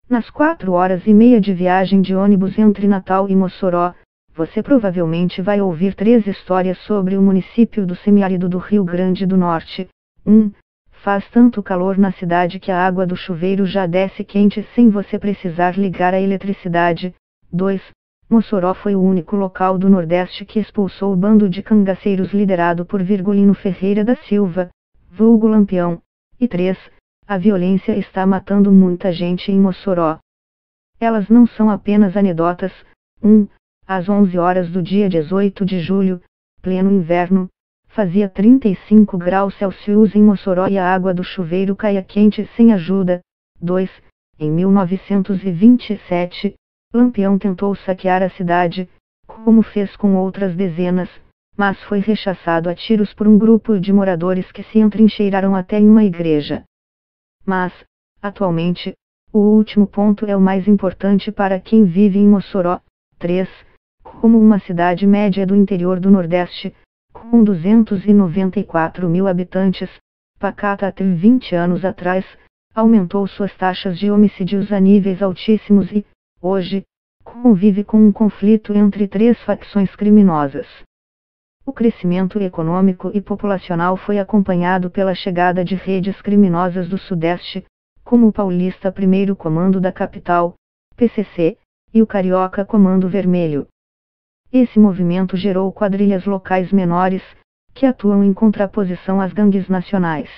Nas 4 horas e meia de viagem de ônibus entre Natal e Mossoró, você provavelmente vai ouvir 3 histórias sobre o município do semiárido do Rio Grande do Norte. 1. Faz tanto calor na cidade que a água do chuveiro já desce quente sem você precisar ligar a eletricidade. 2. Mossoró foi o único local do Nordeste que expulsou o bando de cangaceiros liderado por Virgulino Ferreira da Silva, vulgo Lampião. E 3. A violência está matando muita gente em Mossoró. Elas não são apenas anedotas. 1. Às 11 horas do dia 18 de julho, pleno inverno, fazia 35 graus Celsius em Mossoró e a água do chuveiro caía quente sem ajuda. 2. Em 1927, Lampião tentou saquear a cidade, como fez com outras dezenas, mas foi rechaçado a tiros por um grupo de moradores que se entrincheiraram até em uma igreja. Mas, atualmente, o último ponto é o mais importante para quem vive em Mossoró. 3. Como uma cidade média do interior do Nordeste, com 294 mil habitantes, pacata até 20 anos atrás, aumentou suas taxas de homicídios a níveis altíssimos e, hoje, convive com um conflito entre 3 facções criminosas. O crescimento econômico e populacional foi acompanhado pela chegada de redes criminosas do Sudeste, como o Paulista Primeiro Comando da Capital, PCC, e o Carioca Comando Vermelho. Esse movimento gerou quadrilhas locais menores, que atuam em contraposição às gangues nacionais.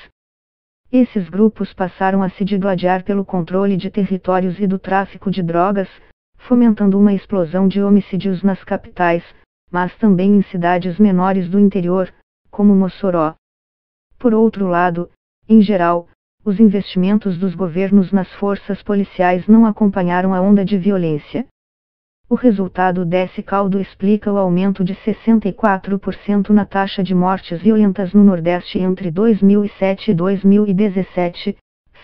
Esses grupos passaram a se digladiar pelo controle de territórios e do tráfico de drogas, fomentando uma explosão de homicídios nas capitais, mas também em cidades menores do interior, como Mossoró. Por outro lado, em geral, os investimentos dos governos nas forças policiais não acompanharam a onda de violência. O resultado desse caldo explica o aumento de 64% na taxa de mortes violentas no Nordeste entre 2007 e 2017,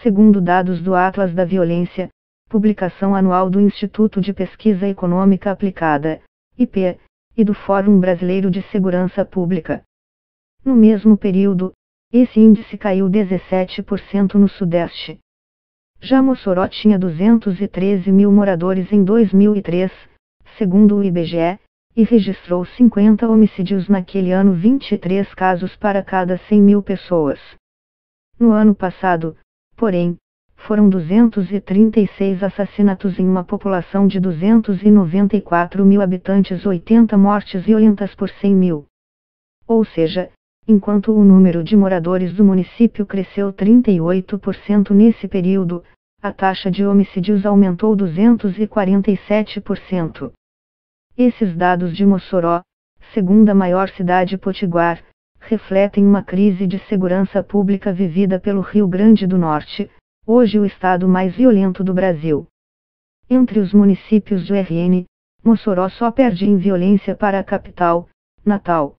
segundo dados do Atlas da Violência, publicação anual do Instituto de Pesquisa Econômica Aplicada, IP, e do Fórum Brasileiro de Segurança Pública. No mesmo período, esse índice caiu 17% no Sudeste. Já Mossoró tinha 213 mil moradores em 2003, segundo o IBGE, e registrou 50 homicídios naquele ano, 23 casos para cada 100 mil pessoas. No ano passado, porém, foram 236 assassinatos em uma população de 294 mil habitantes, 80 mortes violentas por 100 mil. Ou seja, enquanto o número de moradores do município cresceu 38% nesse período, a taxa de homicídios aumentou 247%. Esses dados de Mossoró, segunda maior cidade potiguar, refletem uma crise de segurança pública vivida pelo Rio Grande do Norte, hoje o estado mais violento do Brasil. Entre os municípios do RN, Mossoró só perde em violência para a capital, Natal.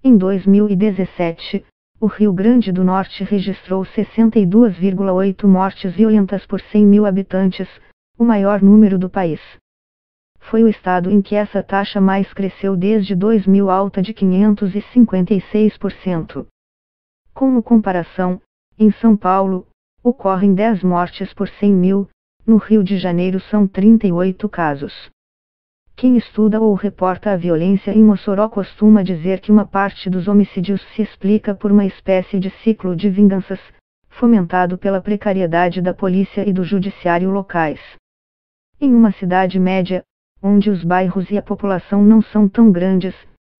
Em 2017, o Rio Grande do Norte registrou 62,8 mortes violentas por 100 mil habitantes, o maior número do país. Foi o estado em que essa taxa mais cresceu desde 2000, alta de 556%. Como comparação, em São Paulo, ocorrem 10 mortes por 100 mil, no Rio de Janeiro são 38 casos. Quem estuda ou reporta a violência em Mossoró costuma dizer que uma parte dos homicídios se explica por uma espécie de ciclo de vinganças, fomentado pela precariedade da polícia e do judiciário locais. Em uma cidade média, onde os bairros e a população não são tão grandes,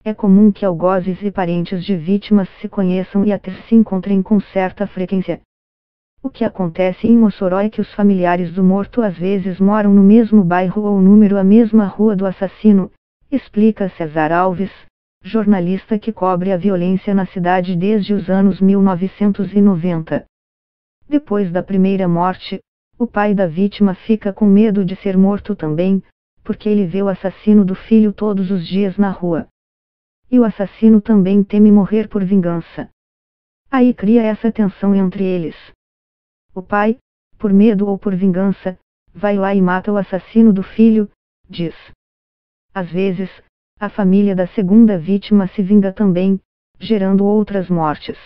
é comum que algozes e parentes de vítimas se conheçam e até se encontrem com certa frequência. O que acontece em Mossoró é que os familiares do morto às vezes moram no mesmo bairro ou número a mesma rua do assassino, explica César Alves, jornalista que cobre a violência na cidade desde os anos 1990. Depois da primeira morte, o pai da vítima fica com medo de ser morto também, porque ele vê o assassino do filho todos os dias na rua. E o assassino também teme morrer por vingança. Aí cria essa tensão entre eles. O pai, por medo ou por vingança, vai lá e mata o assassino do filho, diz. Às vezes, a família da segunda vítima se vinga também, gerando outras mortes.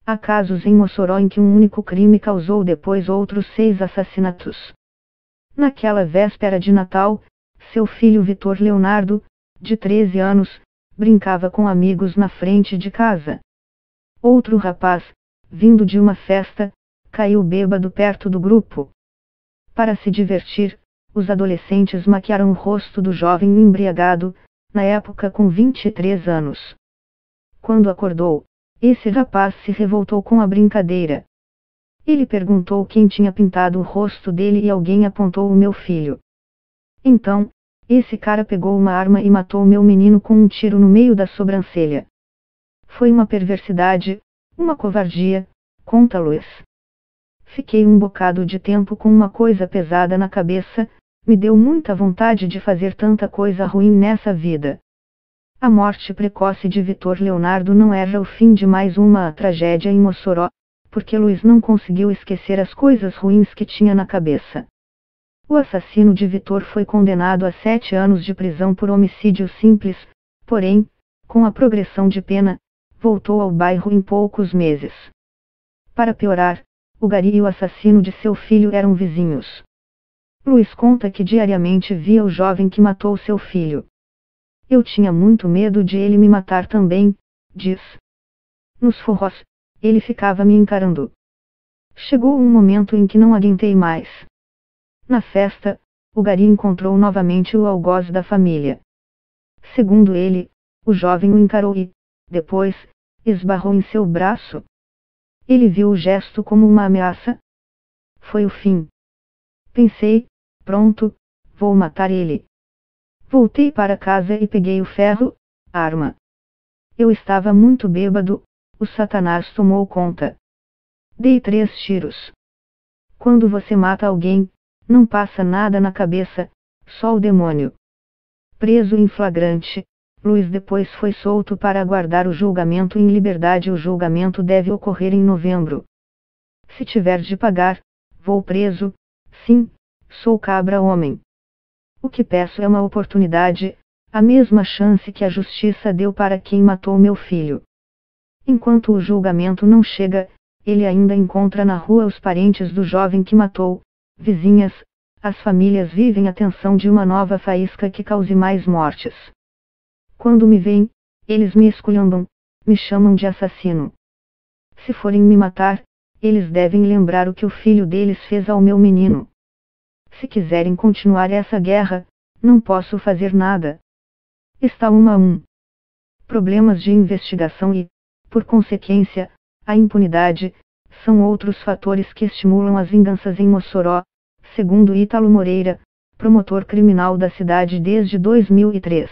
Há casos em Mossoró em que um único crime causou depois outros 6 assassinatos. Naquela véspera de Natal, seu filho Vitor Leonardo, de 13 anos, brincava com amigos na frente de casa. Outro rapaz, vindo de uma festa, caiu bêbado perto do grupo. Para se divertir, os adolescentes maquiaram o rosto do jovem embriagado, na época com 23 anos. Quando acordou, esse rapaz se revoltou com a brincadeira. Ele perguntou quem tinha pintado o rosto dele e alguém apontou o meu filho. Então, esse cara pegou uma arma e matou o meu menino com um tiro no meio da sobrancelha. Foi uma perversidade, uma covardia, conta Luiz. Fiquei um bocado de tempo com uma coisa pesada na cabeça, me deu muita vontade de fazer tanta coisa ruim nessa vida. A morte precoce de Vitor Leonardo não era o fim de mais uma tragédia em Mossoró, porque Luiz não conseguiu esquecer as coisas ruins que tinha na cabeça. O assassino de Vitor foi condenado a 7 anos de prisão por homicídio simples, porém, com a progressão de pena, voltou ao bairro em poucos meses. Para piorar, o gari e o assassino de seu filho eram vizinhos. Luiz conta que diariamente via o jovem que matou seu filho. Eu tinha muito medo de ele me matar também, diz. Nos forrós, ele ficava me encarando. Chegou um momento em que não aguentei mais. Na festa, o gari encontrou novamente o algoz da família. Segundo ele, o jovem o encarou e, depois, esbarrou em seu braço. Ele viu o gesto como uma ameaça. Foi o fim. Pensei, pronto, vou matar ele. Voltei para casa e peguei o ferro, a arma. Eu estava muito bêbado, o Satanás tomou conta. Dei 3 tiros. Quando você mata alguém, não passa nada na cabeça, só o demônio. Preso em flagrante, Luiz depois foi solto para aguardar o julgamento em liberdade. O julgamento deve ocorrer em novembro. Se tiver de pagar, vou preso, sim, sou cabra homem. O que peço é uma oportunidade, a mesma chance que a justiça deu para quem matou meu filho. Enquanto o julgamento não chega, ele ainda encontra na rua os parentes do jovem que matou, vizinhas, as famílias vivem a tensão de uma nova faísca que cause mais mortes. Quando me veem, eles me esculhambam, me chamam de assassino. Se forem me matar, eles devem lembrar o que o filho deles fez ao meu menino. Se quiserem continuar essa guerra, não posso fazer nada. Está 1 a 1. Problemas de investigação e, por consequência, a impunidade, são outros fatores que estimulam as vinganças em Mossoró, segundo Ítalo Moreira, promotor criminal da cidade desde 2003.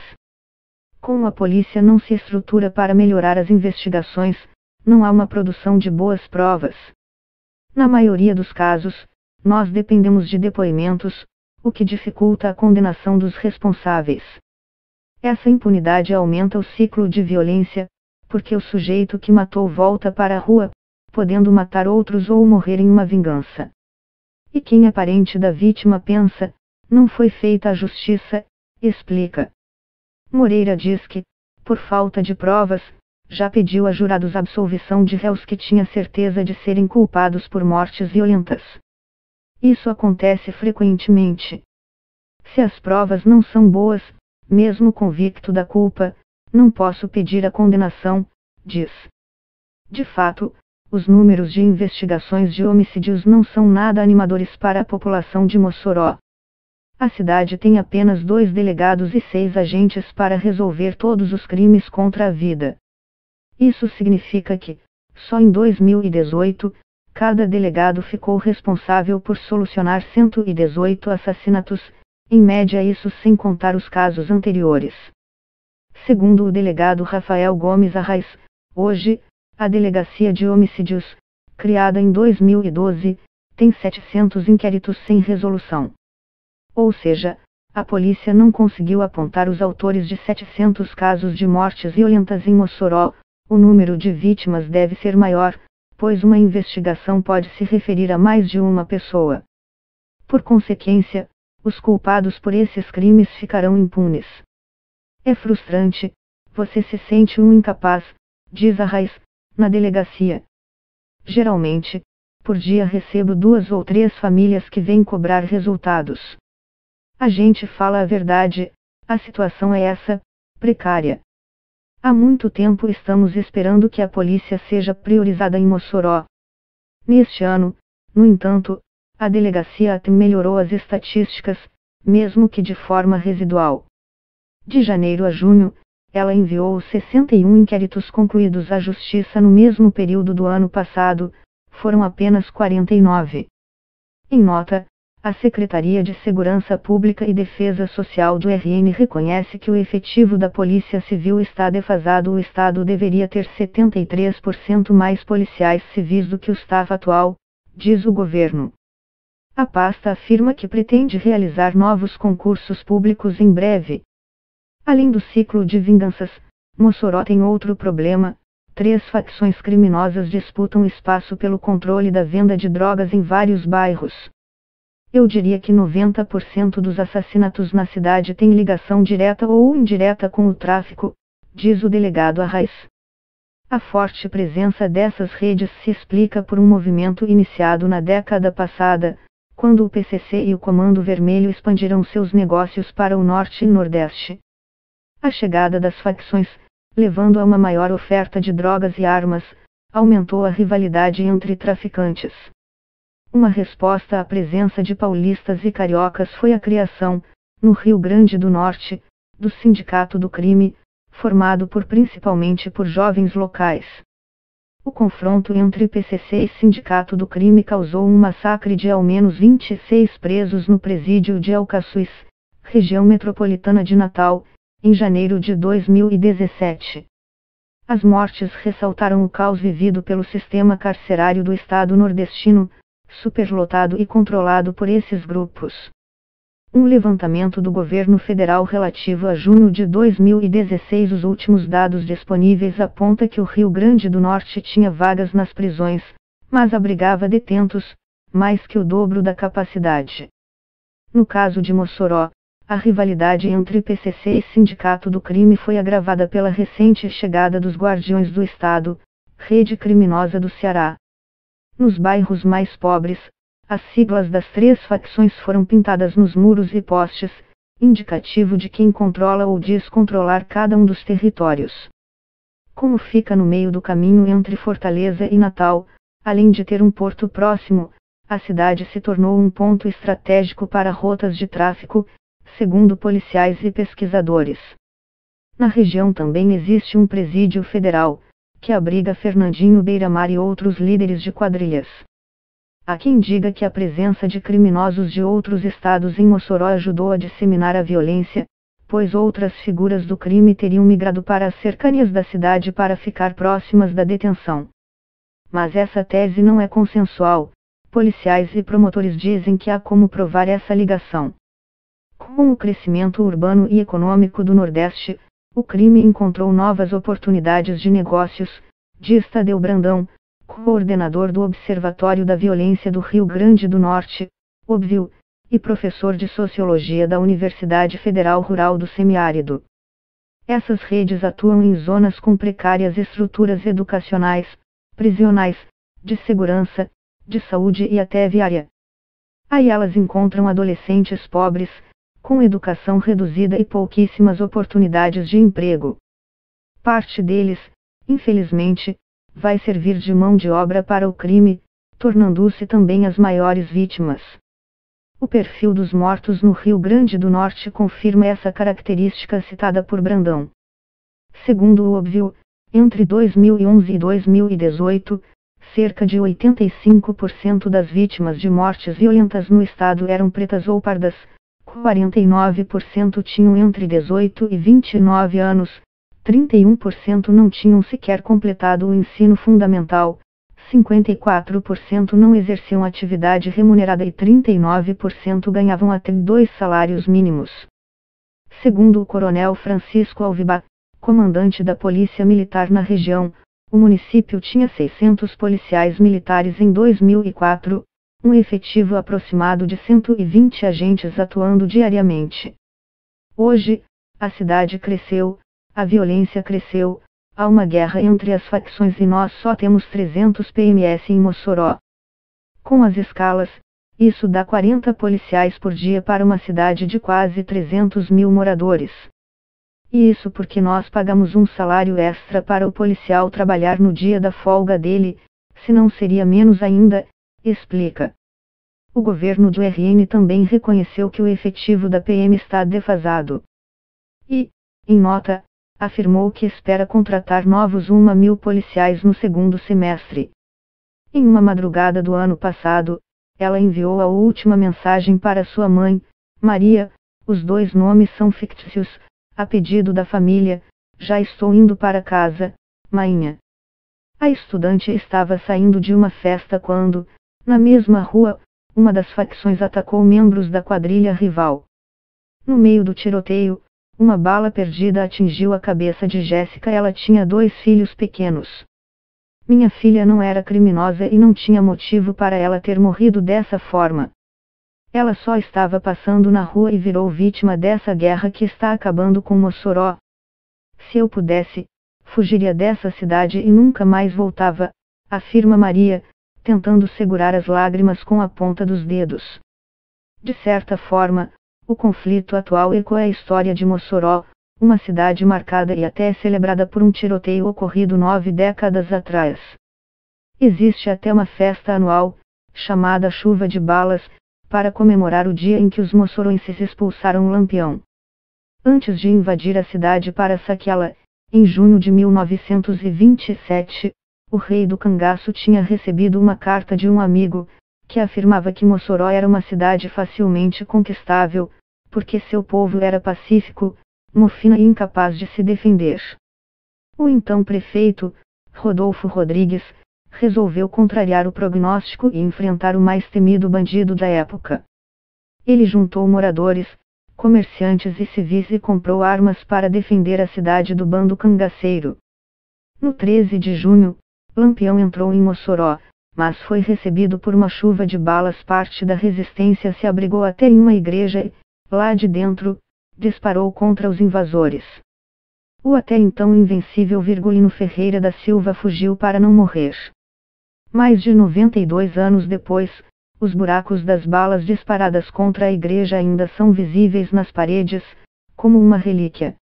Como a polícia não se estrutura para melhorar as investigações, não há uma produção de boas provas. Na maioria dos casos, nós dependemos de depoimentos, o que dificulta a condenação dos responsáveis. Essa impunidade aumenta o ciclo de violência, porque o sujeito que matou volta para a rua, podendo matar outros ou morrer em uma vingança. E quem é parente da vítima pensa, não foi feita a justiça, explica. Moreira diz que, por falta de provas, já pediu a jurados absolvição de réus que tinha certeza de serem culpados por mortes violentas. Isso acontece frequentemente. Se as provas não são boas, mesmo convicto da culpa, não posso pedir a condenação, diz. De fato, os números de investigações de homicídios não são nada animadores para a população de Mossoró. A cidade tem apenas 2 delegados e 6 agentes para resolver todos os crimes contra a vida. Isso significa que, só em 2018, cada delegado ficou responsável por solucionar 118 assassinatos, em média, isso sem contar os casos anteriores. Segundo o delegado Rafael Gomes Arraes, hoje, a Delegacia de Homicídios, criada em 2012, tem 700 inquéritos sem resolução. Ou seja, a polícia não conseguiu apontar os autores de 700 casos de mortes violentas em Mossoró. O número de vítimas deve ser maior, pois uma investigação pode se referir a mais de uma pessoa. Por consequência, os culpados por esses crimes ficarão impunes. É frustrante, você se sente um incapaz, diz Arraes, na delegacia. Geralmente, por dia recebo 2 ou 3 famílias que vêm cobrar resultados. A gente fala a verdade, a situação é essa, precária. Há muito tempo estamos esperando que a polícia seja priorizada em Mossoró. Neste ano, no entanto, a delegacia até melhorou as estatísticas, mesmo que de forma residual. De janeiro a junho, ela enviou 61 inquéritos concluídos à Justiça no mesmo período do ano passado, foram apenas 49. Em nota, a Secretaria de Segurança Pública e Defesa Social do RN reconhece que o efetivo da Polícia Civil está defasado. O Estado deveria ter 73% mais policiais civis do que o staff atual, diz o governo. A pasta afirma que pretende realizar novos concursos públicos em breve. Além do ciclo de vinganças, Mossoró tem outro problema: 3 facções criminosas disputam espaço pelo controle da venda de drogas em vários bairros. Eu diria que 90% dos assassinatos na cidade têm ligação direta ou indireta com o tráfico, diz o delegado Arraes. A forte presença dessas redes se explica por um movimento iniciado na década passada, quando o PCC e o Comando Vermelho expandiram seus negócios para o norte e nordeste. A chegada das facções, levando a uma maior oferta de drogas e armas, aumentou a rivalidade entre traficantes. Uma resposta à presença de paulistas e cariocas foi a criação, no Rio Grande do Norte, do Sindicato do Crime, formado principalmente por jovens locais. O confronto entre PCC e Sindicato do Crime causou um massacre de ao menos 26 presos no presídio de Alcaçuz, região metropolitana de Natal, em janeiro de 2017. As mortes ressaltaram o caos vivido pelo sistema carcerário do estado nordestino, superlotado e controlado por esses grupos. Um levantamento do governo federal relativo a junho de 2016, os últimos dados disponíveis, aponta que o Rio Grande do Norte tinha vagas nas prisões, mas abrigava detentos, mais que o dobro da capacidade. No caso de Mossoró, a rivalidade entre PCC e Sindicato do Crime foi agravada pela recente chegada dos Guardiões do Estado, rede criminosa do Ceará. Nos bairros mais pobres, as siglas das 3 facções foram pintadas nos muros e postes, indicativo de quem controla ou diz controlar cada um dos territórios. Como fica no meio do caminho entre Fortaleza e Natal, além de ter um porto próximo, a cidade se tornou um ponto estratégico para rotas de tráfico, segundo policiais e pesquisadores. Na região também existe um presídio federal, que abriga Fernandinho Beiramar e outros líderes de quadrilhas. Há quem diga que a presença de criminosos de outros estados em Mossoró ajudou a disseminar a violência, pois outras figuras do crime teriam migrado para as cercanias da cidade para ficar próximas da detenção. Mas essa tese não é consensual. Policiais e promotores dizem que há como provar essa ligação. Com o crescimento urbano e econômico do Nordeste, o crime encontrou novas oportunidades de negócios, diz Tadeu Brandão, coordenador do Observatório da Violência do Rio Grande do Norte, OBVIO, e professor de Sociologia da Universidade Federal Rural do Semiárido. Essas redes atuam em zonas com precárias estruturas educacionais, prisionais, de segurança, de saúde e até viária. Aí elas encontram adolescentes pobres, com educação reduzida e pouquíssimas oportunidades de emprego. Parte deles, infelizmente, vai servir de mão de obra para o crime, tornando-se também as maiores vítimas. O perfil dos mortos no Rio Grande do Norte confirma essa característica citada por Brandão. Segundo o OBVIO, entre 2011 e 2018, cerca de 85% das vítimas de mortes violentas no estado eram pretas ou pardas, 49% tinham entre 18 e 29 anos, 31% não tinham sequer completado o ensino fundamental, 54% não exerciam atividade remunerada e 39% ganhavam até 2 salários mínimos. Segundo o coronel Francisco Alvibá, comandante da Polícia Militar na região, o município tinha 600 policiais militares em 2004, um efetivo aproximado de 120 agentes atuando diariamente. Hoje, a cidade cresceu, a violência cresceu, há uma guerra entre as facções e nós só temos 300 PMS em Mossoró. Com as escalas, isso dá 40 policiais por dia para uma cidade de quase 300 mil moradores. E isso porque nós pagamos um salário extra para o policial trabalhar no dia da folga dele, se não seria menos ainda, explica. O governo do RN também reconheceu que o efetivo da PM está defasado. E, em nota, afirmou que espera contratar novos 1.000 policiais no segundo semestre. Em uma madrugada do ano passado, ela enviou a última mensagem para sua mãe, Maria. Os dois nomes são fictícios, a pedido da família. Já estou indo para casa, mainha. A estudante estava saindo de uma festa quando, na mesma rua, uma das facções atacou membros da quadrilha rival. No meio do tiroteio, uma bala perdida atingiu a cabeça de Jéssica. Ela tinha 2 filhos pequenos. Minha filha não era criminosa e não tinha motivo para ela ter morrido dessa forma. Ela só estava passando na rua e virou vítima dessa guerra que está acabando com Mossoró. Se eu pudesse, fugiria dessa cidade e nunca mais voltava, afirma Maria, tentando segurar as lágrimas com a ponta dos dedos. De certa forma, o conflito atual ecoa a história de Mossoró, uma cidade marcada e até celebrada por um tiroteio ocorrido 9 décadas atrás. Existe até uma festa anual, chamada Chuva de Balas, para comemorar o dia em que os moçoroenses expulsaram o Lampião. Antes de invadir a cidade para saqueá-la, em junho de 1927, o rei do cangaço tinha recebido uma carta de um amigo, que afirmava que Mossoró era uma cidade facilmente conquistável, porque seu povo era pacífico, mofina e incapaz de se defender. O então prefeito, Rodolfo Rodrigues, resolveu contrariar o prognóstico e enfrentar o mais temido bandido da época. Ele juntou moradores, comerciantes e civis e comprou armas para defender a cidade do bando cangaceiro. No 13 de junho, Lampião entrou em Mossoró, mas foi recebido por uma chuva de balas. Parte da resistência se abrigou até em uma igreja e, lá de dentro, disparou contra os invasores. O até então invencível Virgulino Ferreira da Silva fugiu para não morrer. Mais de 92 anos depois, os buracos das balas disparadas contra a igreja ainda são visíveis nas paredes, como uma relíquia.